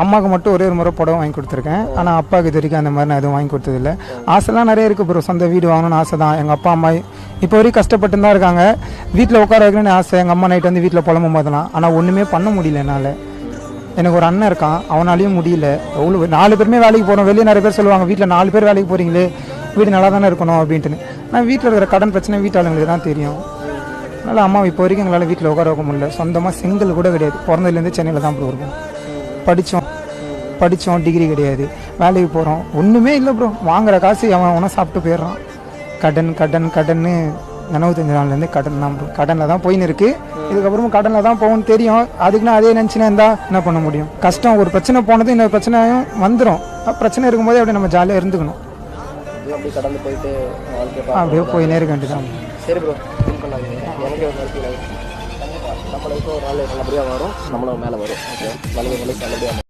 அம்மாவுக்கு மட்டும் ஒரே ஒரு முறை புடவை வாங்கி கொடுத்துருக்கேன். ஆனால் அப்பாவுக்கு இது வரைக்கும் அந்த மாதிரி நான் எதுவும் வாங்கி கொடுத்ததில்லை. ஆசைலாம் நிறைய இருக்குது ப்ரோ. சொந்த வீடு வாங்கணும்னு ஆசை தான். எங்கள் அப்பா அம்மா இப்போ வரைக்கும் கஷ்டப்பட்டு தான் இருக்காங்க. வீட்டில் உட்கார வைக்கணும்னு ஆசை. எங்கள் அம்மா நைட்டு வந்து வீட்டில் புலம்பும் போதெல்லாம். ஆனால் ஒன்றுமே பண்ண முடியல என்னால். எனக்கு ஒரு அண்ணன் இருக்கான், அவனாலையும் முடியல. எவ்வளோ 4 பேருமே வேலைக்கு போகிறோம். வெளியே நிறைய பேர் சொல்லுவாங்க, வீட்டில் 4 பேர் வேலைக்கு போகிறீங்களே, வீடு நல்லா தானே இருக்கணும் அப்படின்ட்டுன்னு. ஆனால் வீட்டில் இருக்கிற கடன் பிரச்சனை வீட்டாளுங்களுக்கு தான் தெரியும். அதனால் அம்மா இப்போ வரைக்கும் எங்களால் வீட்டில் உட்கார வைக்க முடியல. சொந்தமாக செங்கல் கூட கிடையாது. பிறந்ததுலேருந்து சென்னையில் தான் ப்ரோ இருக்கும். படித்தோம் டிகிரி கிடையாது. வேலைக்கு போகிறோம், ஒன்றுமே இல்லை ப்ரோ. வாங்குற காசு அவன் உன சாப்பிட்டு போயிடுறான். கடன்னு 95 நாள்லேருந்து கடன் தான் ப்ரோ. கடனில் தான் போயின்னு இருக்குது. இதுக்கப்புறமும் கடனில் தான் போகணும்னு தெரியும். அதுக்குன்னு அதே நினச்சினா இருந்தால் என்ன பண்ண முடியும்? கஷ்டம். ஒரு பிரச்சனை போனது இன்னொரு பிரச்சனையும் வந்துடும். பிரச்சனை இருக்கும்போதே அப்படியே நம்ம ஜாலியாக இருந்துக்கணும். அப்படியே போயினே இருக்க வேண்டியதான். சரி ப்ரோ, எனக்கு ஒரு நாள் நல்லபடியாக வரும், நம்மளும் மேலே வரும். ஓகே, நல்லபடியாக